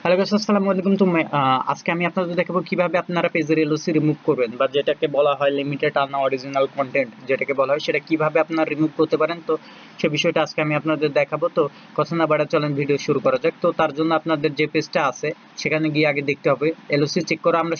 Hello guys, আসসালামু আলাইকুম। আজকে আমি আপনাদের দেখাবো কিভাবে আপনারা পেজের এলওসি রিমুভ করবেন, বা যেটাকে বলা হয় লিমিটেড আনা অরিজিনাল কন্টেন্ট যেটাকে বলা হয়, সেটা কিভাবে আপনারা রিমুভ করতে পারেন। তো সে বিষয়টা আজকে আমি আপনাদের দেখাবো। তো কথা না বাড়া চলেন ভিডিও শুরু করা যাক। তো তার জন্য আপনাদের যে পেজটা আছে সেখানে গিয়ে আগে দেখতে হবে এলওসি চেক করা। আমরা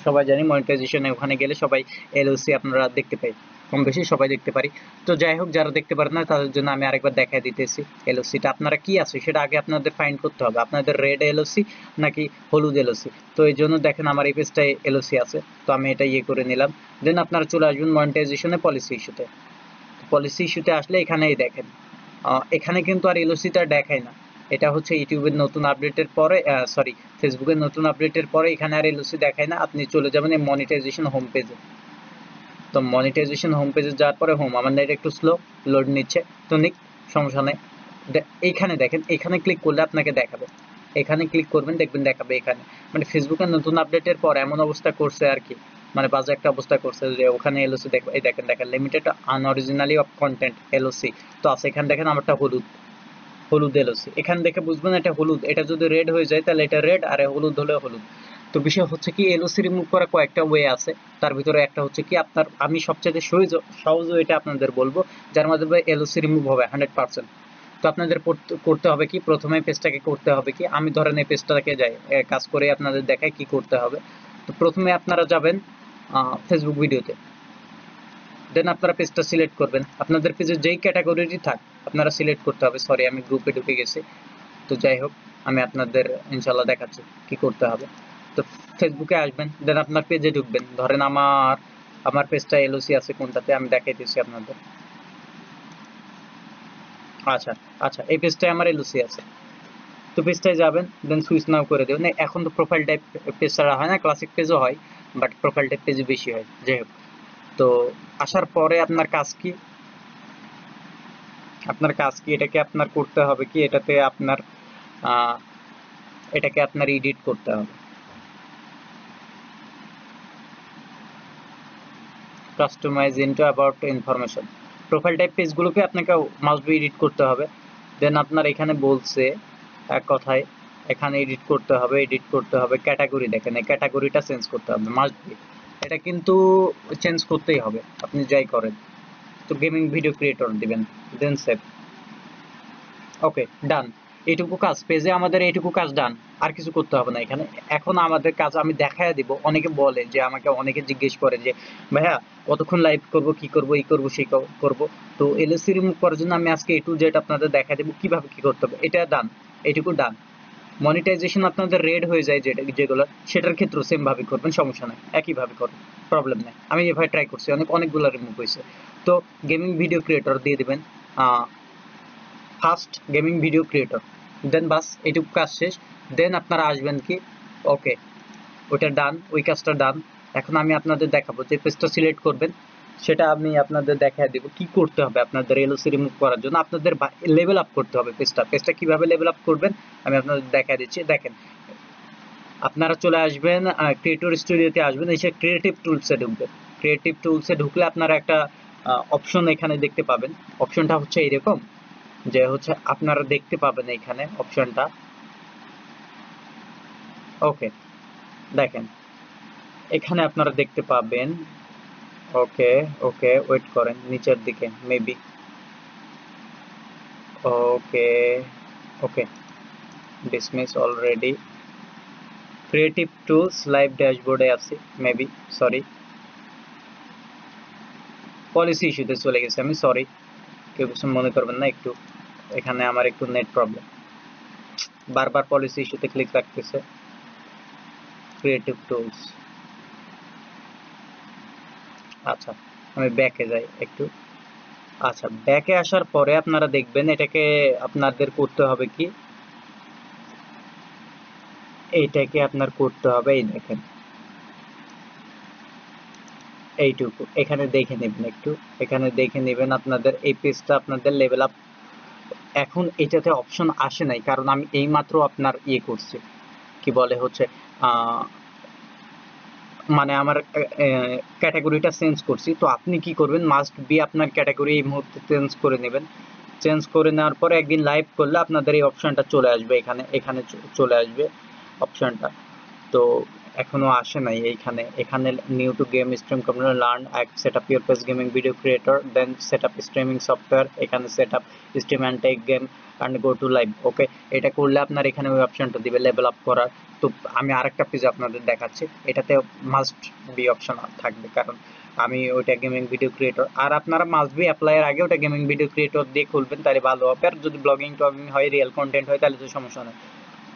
সবাই জানি মনিটাইজেশনে ওখানে গেলে সবাই এলওসি আপনারা দেখতে পাই, কম বেশি সবাই দেখতে পারি। তো যাই হোক, যারা দেখতে পারেন না তাদের জন্য আমি আরেকবার দেখাই দিতেছি এলওসিটা আপনারা কি আছে সেটা আগে আপনাদের ফাইন্ড করতে হবে। আপনাদের রেড এলওসি নাকি হলুদ এলওসি। তো এই জন্য দেখেন আমার এই পেজটায় এলওসি আছে, তো আমি এটা করে নিলাম। দেন আপনারা চলে আসবেন মনিটাইজেশনে পলিসি ইস্যুতে। পলিসি ইস্যুতে আসলে এখানেই দেখেন, এখানে কিন্তু আর এলওসিটা দেখায় না। এটা হচ্ছে ইউটিউবের নতুন আপডেটের পরে, সরি, ফেসবুকের নতুন আপডেটের পরে এখানে আর এলওসি দেখায় না। আপনি চলে যাবেন এই মনিটাইজেশন হোম পেজে। তো মনিটাইজেশন হোম পেজে যাওয়ার পরে আমার নেট একটু স্লো লোড নিচ্ছে, তো নিক, সমস্যা নেই। এইখানে দেখেন, এখানে ক্লিক করলে আপনাকে দেখাবে, এখানে ক্লিক করবেন দেখবেন দেখাবে এখানে। মানে ফেসবুকের নতুন আপডেটের পর এমন অবস্থা করছে আর কি, মানে বাজে একটা অবস্থা করছে যে ওখানে এলওসি দেখবেন, এই দেখেন লিমিটেড আনঅরিজিনালি অফ কন্টেন্ট এলওসি। তো আছে এখানে দেখেন আমারটা হলুদ এলওসি। এখানে দেখে বুঝবেন এটা হলুদ। এটা যদি রেড হয়ে যায় তাহলে এটা রেড, আর হলুদ হলে হলুদ। তো বিষয় হচ্ছে কি, এলওসি রিমুভ করার কয়েকটা ওয়ে আছে। তার ভিতরে একটা হচ্ছে কি, আমি সবচেয়ে সহজ এটা আপনাদের বলবো, যার মাধ্যমে এলওসি রিমুভ হবে 100%। তো আপনাদের করতে হবে কি, প্রথমে পেজটাকে করতে হবে কি, আমি ধরেন এই পেজটাকে যাই কাজ করে আপনাদের দেখাই কি করতে হবে। তো প্রথমে আপনারা যাবেন ফেসবুক ভিডিওতে। দেন আপনারা পেজটা সিলেক্ট করবেন, আপনাদের পেজে যেই ক্যাটাগরিটি থাক আপনারা সিলেক্ট করতে হবে। সরি, আমি গ্রুপে ঢুকে গেছি। তো যাই হোক, আমি আপনাদের ইনশাল্লাহ দেখাচ্ছি কি করতে হবে। তো ফেসবুকে আসবেন, দেন আপনার পেজে ঢুকবেন। ধরেন আমার পেজটা এলওসি আছে কোনটাতে আমি দেখাইতেছি আপনাদের। আচ্ছা আচ্ছা, এই পেজটায় আমার এলওসি আছে। তো পেজটায় যাবেন, দেন সুইচ নাও করে দেবেন। এখন তো প্রোফাইল টাইপ পেজ ছাড়া হয় না, ক্লাসিক পেজও হয়, বাট প্রোফাইল টাইপ পেজে বেশি হয়। যাই হোক, তো আসার পরে আপনার কাজ কি, এটাকে আপনার করতে হবে কি, এটাকে আপনার এডিট করতে হবে। Customise into about information, profile type পেজগুলোকে আপনাকে মাস্ট বি এডিট করতে হবে। দেন আপনার এখানে বলছে এক কথায়, এখানে এডিট করতে হবে ক্যাটাগরি। দেখেন এই ক্যাটাগরিটা চেঞ্জ করতে হবে মাস্ট বি, এটা কিন্তু চেঞ্জ করতেই হবে আপনি যাই করেন। তো গেমিং ভিডিও ক্রিয়েটর দিবেন, দেন সেভ। ওকে, ডান। এইটুকু কাজ, পেজে আমাদের এইটুকু কাজ ডান, আর কিছু করতে হবে না এখানে। এখন আমাদের কাজ আমি দেখায় দিব। অনেকে বলে যে, অনেকে জিজ্ঞেস করে যে ভাইয়া কতক্ষণ লাইভ করব, কি করব, এই করব সেই করব। তো এলএসি রিমুভ করার জন্য আমি আজকে A to Z আপনাদের দেখায় দেব কিভাবে কি করতে হবে। এটা ডান, এইটুকু ডান। মনিটাইজেশন আপনাদের রেড হয়ে যায় যেগুলো, সেটার ক্ষেত্রে সেম ভাবে করবেন, সমস্যা নাই, একইভাবে করবেন, প্রবলেম নেই। আমি এভাবে ট্রাই করছি, অনেকগুলো রিমুভ হয়েছে। তো গেমিং ভিডিও ক্রিয়েটর দিয়ে দিবেন, ফার্স্ট গেমিং ভিডিও ক্রিয়েটর। দেন বাস, এইটুকু কাজ শেষ। দেন আপনারা আসবেন কি, ওকে, ওইটা ডান, ওই কাজটা ডান। এখন আমি আপনাদের দেখাবো যে পেজটা সিলেক্ট করবেন, সেটা আমি আপনাদের দেখায় দিব কি করতে হবে। আপনাদের এলওসি রিমুভ করার জন্য আপনাদের লেভেল আপ করতে হবে পেজটা কিভাবে লেভেল আপ করবেন আমি আপনাদের দেখায় দিচ্ছি। দেখেন, আপনারা চলে আসবেন ক্রিয়েটর স্টুডিওতে, আসবেন, এসে ক্রিয়েটিভ টুলসে ঢুকবেন। ক্রিয়েটিভ টুলসে ঢুকলে আপনারা একটা অপশন এখানে দেখতে পাবেন। অপশনটা হচ্ছে এইরকম, যে হচ্ছে আপনারা দেখতে পাবেন এখানে অপশনটা। ওকে, দেখেন এখানে আপনারা দেখতে পাবেন। ওকে ওকে, ওয়েট করেন, নিচের দিকে maybe. Okay okay, dismiss already. Creative tools live ড্যাশবোর্ডে আছে মেবি, সরি, পলিসি ইস্যুতে চলে গেছে আমি, সরি, কেউ কিছু মনে করবেন না। একটু এখানে আমার একটু নেট প্রবলেম, বারবার পলিসি ইস্যুতে ক্লিক রাখতেছে। ক্রিয়েটিভ টুলস, আচ্ছা, আমি ব্যাকে যাই একটু। আচ্ছা, ব্যাকে আসার পরে আপনারা দেখবেন এটাকে আপনাদের করতে হবে কি, এইটাকে আপনার করতে হবে। এই দেখেন এইটুকু এখানে দেখে নেবেন, একটু এখানে দেখে নেবেন আপনাদের এই পেজটা আপনাদের লেভেল আপ। এখন এটাতে অপশন আসে নাই, কারণ আমি এইমাত্র আপনার করছি, কি বলে হচ্ছে মানে আমার ক্যাটাগরিটা চেঞ্জ করছি। তো আপনি কি করবেন, মাস্ট বি আপনার ক্যাটাগরি এই মুহূর্তে চেঞ্জ করে নেবেন। চেঞ্জ করে নেওয়ার পরে একদিন লাইভ করলে আপনাদের এই অপশনটা চলে আসবে, এখানে চলে আসবে অপশনটা। তো এখনো আসে নাই এইখানে, এখানে new to game stream computer learn set up your page gaming video creator, then set up streaming software, এখানে set up stream and take game and go to live. Okay, এটা করলে আপনার এখানে ওই অপশনটা দিবে লেভেল আপ করার। তো আমি আরেকটা পেজ আপনাদের দেখাচ্ছি, এটাতে মাস্ট বি অপশন থাকবে, কারণ আমি ওইটা গেমিং ভিডিও ক্রিয়েটর, আর আপনারা মাস্ট বি অ্যাপ্লাইয়ের আগে ওটা গেমিং ভিডিও ক্রিয়েটর দিয়ে খুলবেন, তাহলে ভালো হবে। আর যদি ব্লগিং টগিং হয়, রিয়েল কন্টেন্ট হয়, তাহলে তো সমস্যা নেই।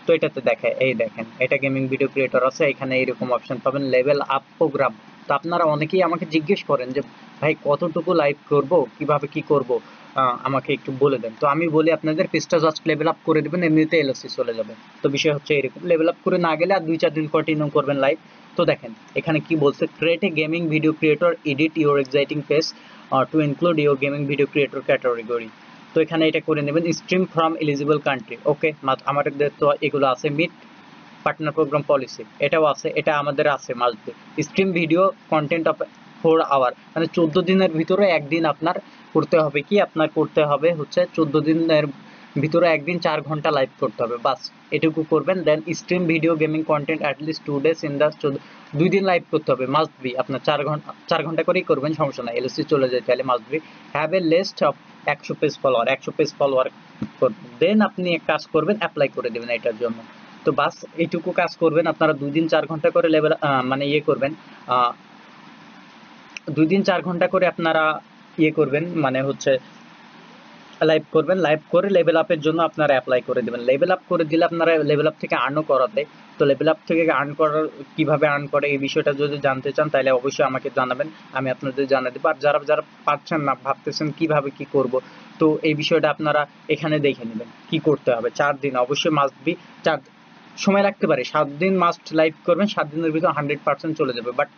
তো এটাতে দেখায়, এই দেখেন এটা গেমিং ভিডিও ক্রিয়েটর আছে, এখানে এরকম অপশন পাবেন লেভেল আপ প্রোগ্রাম। তো আপনারা অনেকেই আমাকে জিজ্ঞেস করেন যে ভাই কতটুকু লাইভ করব, কিভাবে কি করব, আমাকে একটু বলে দেন। তো আমি বলি আপনাদের পেজটা জাস্ট লেভেল আপ করে দিবেন, এমনিতে এলওসি চলে যাবে। তো বিষয় হচ্ছে এরকম, লেভেল আপ করে না গেলে আর 2-4 দিন কন্টিনিউ করবেন লাইভ। তো দেখেন এখানে কি বলছে, create a gaming video creator, edit your exciting page two include your gaming video creator category. তো এখানে এটা করে নেবেন, স্ট্রিম ফ্রম এলিজিবল কান্ট্রি। ওকে, আমাদের তো এগুলো আছে, মিট পার্টনার প্রোগ্রাম পলিসি এটাও আছে, এটা আমাদের আছে must be. Stream video content of 4 hour, মানে 14 দিনের ভিতরে একদিন আপনার করতে হবে কি, আপনার করতে হবে হচ্ছে 14 দিনের ভিতরে একদিন 4 ঘন্টা লাইভ করতে হবে, বাস এটুকু করবেন। Then stream video gaming content at least 2 days in the 2 দিন লাইভ করতে হবে, মাস্ট বি। আপনার 4 ঘন্টা করেই করবেন, সমস্যা নাই, এলসি চলে যায় তাহলে must be. Have a list of 100 page follower, 100 page follower করবেন। দেন আপনি এক কাজ করবেন, অ্যাপ্লাই করে দেবেন এটার জন্য। তো বাস এইটুকু কাজ করবেন আপনারা, 2 দিন 4 ঘন্টা করে লেভেল মানে ইয়ে করবেন, 2 দিন 4 ঘন্টা করে আপনারা ইয়ে করবেন, মানে হচ্ছে লাইভ করবেন, লাইভ করে লেভেল আপের জন্য আপনারা অ্যাপ্লাই করে দেবেন। লেভেল আপ করে দিলে আপনারা লেভেল আপ থেকে আর্নও করাতে। তো লেভেল আপ থেকে আর্ন করার, কিভাবে আর্ন করে এই বিষয়টা যদি জানতে চান তাহলে অবশ্যই আমাকে জানাবেন, আমি আপনাদের জানিয়ে দেবো। আর যারা যারা পারছেন না, ভাবতেছেন কিভাবে কি করব, তো এই বিষয়টা আপনারা এখানে দেখে নেবেন কি করতে হবে। 4 দিন অবশ্যই মাস্ট বি, 4 সময় লাগতে পারে, 7 দিন মাস্ট লাইভ করবেন, 7 দিনের ভিতর 100% চলে যাবে। বাট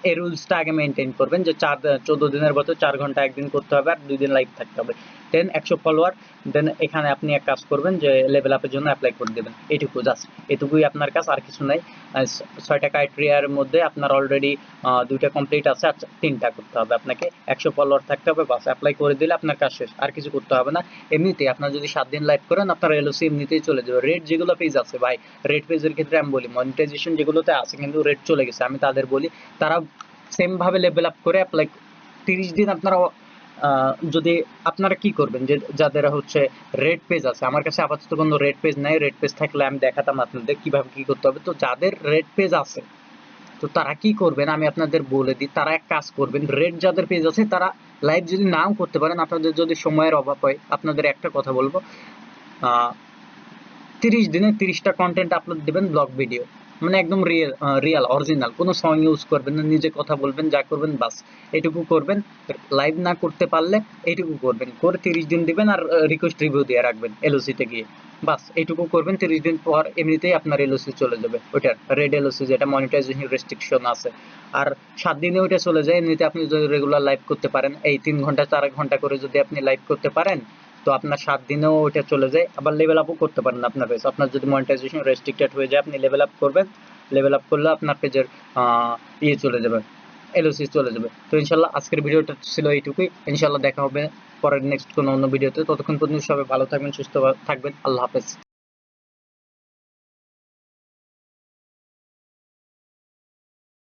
এই রুলসটা আগে মেনটেন করবেন যে 14 দিনের ভিতর 4 ঘন্টা একদিন করতে হবে, আর 2 দিন লাইভ থাকতে হবে। দেন 100 ফলোয়ার, দেন এখানে আপনি এক কাজ করবেন যে লেভেল আপের জন্য অ্যাপ্লাই করে দেবেন, এইটুকু জাস্ট, এটুকুই আপনার কাজ, আর কিছু নাই। 6টা ক্রাইটেরিয়ার মধ্যে আপনার অলরেডি 2টা কমপ্লিট আছে, আর 3টা করতে হবে আপনাকে। 100 ফলোয়ার থাকতে হবে, বাস অ্যাপ্লাই করে দিলে আপনার কাজ শেষ, আর কিছু করতে হবে না। এমনিতেই আপনার যদি 7 দিন লাইভ করেন, আপনার এলওসি এমনিতেই চলে যাবে। রেড যেগুলো পেজ আছে ভাই, রেড পেজের ক্ষেত্রে আমি বলি, মনিটাইজেশন যেগুলোতে আছে কিন্তু রেড চলে গেছে, আমি তাদের বলি তারা সেম ভাবে লেভেল আপ করে অ্যাপ্লাই 30 দিন আপনারা যদি আপনারা কি করবেন, যে যাদের হচ্ছে রেড পেজ আছে, আমার কাছে আপাতত কোনো রেড পেজ নাই, রেড পেজ থাকলে আমি দেখাতাম আপনাদের কিভাবে কি করতে হবে। তো যাদের রেড পেজ আছে, তো তারা কি করবেন আমি আপনাদের বলে দিই, তারা এক কাজ করবেন, রেড যাদের পেজ আছে তারা লাইভ যদি নাও করতে পারেন, আপনাদের যদি সময়ের অভাব হয়, আপনাদের একটা কথা বলবো, 30 দিনে 30টা কন্টেন্ট আপলোড দিবেন, ব্লগ ভিডিও, মানে একদম রিয়েল অরিজিনাল, কোনো সং ইউজ করবেন না, নিজে কথা বলবেন, যা করবেন বাস এটুকু করবেন। লাইভ না করতে পারলে এইটুকু করবেন, করে 30 দিন দিবেন, আর রিকোয়েস্ট রিভিউ দিয়ে রাখবেন এলওসি তে গিয়ে, বাস এইটুকু করবেন। 30 দিন পর এমনিতেই আপনার এলওসি চলে যাবে, ওইটার রেড এলওসি যেটা মনিটাইজেশন রেস্ট্রিকশন আছে। আর 7 দিনে ওইটা চলে যায়, এমনিতে আপনি যদি রেগুলার লাইভ করতে পারেন, এই 3 ঘন্টা 4 ঘন্টা করে যদি আপনি লাইভ করতে পারেন, তো আপনার 7 দিনেও ওইটা চলে যায়। আবার লেভেল আপও করতে পারেন আপনার পেজ, আপনার যদি মনিটাইজেশন রেস্ট্রিক্টেড হয়ে যায়, আপনি লেভেল আপ করবেন, লেভেল আপ করলে আপনার পেজের ইয়ে চলে যাবে, এলওসি চলে যাবে। তো ইনশাল্লাহ আজকের ভিডিওটা ছিল এইটুকুই, ইনশাল্লাহ দেখা হবে পরের নেক্সট কোনো অন্য ভিডিওতে। ততক্ষণ পর্যন্ত সবাই ভালো থাকবেন, সুস্থ থাকবেন, আল্লাহ হাফেজ।